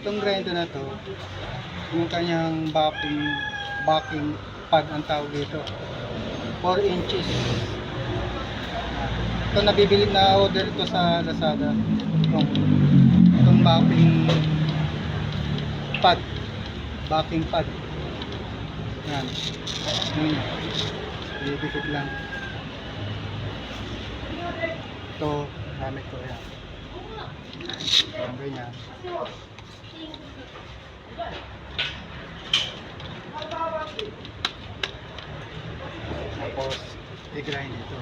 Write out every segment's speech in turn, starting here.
Itong grinder na to, yung kanyang backing pad ang tawag dito. 4 inches. Ito nabibili na order ito sa Lazada. Itong backing pad. Yan. Didikit lang. Ito, gamit ko yan. Ang ganyan. Tapos, i-grind ito.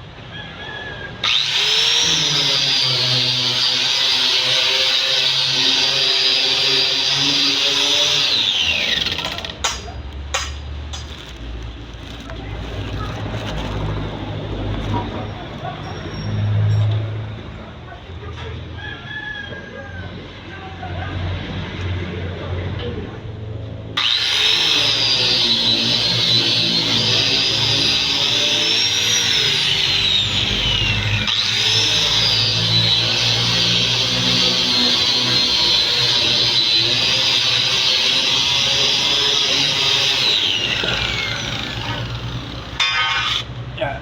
Yan.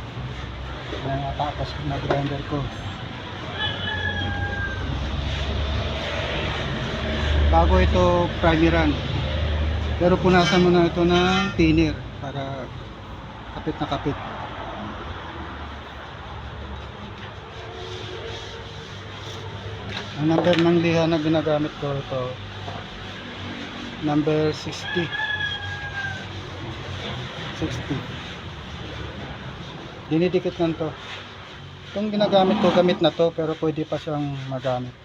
Yan ang tapos na grinder ko. Bago ito primeran. Pero punasan mo na ito ng thinner para kapit na kapit. Ang number ng liha na ginagamit ko ito, number 60. Dinidikit lang to. Itong ginagamit ko, gamit na to, pero pwede pa siyang magamit.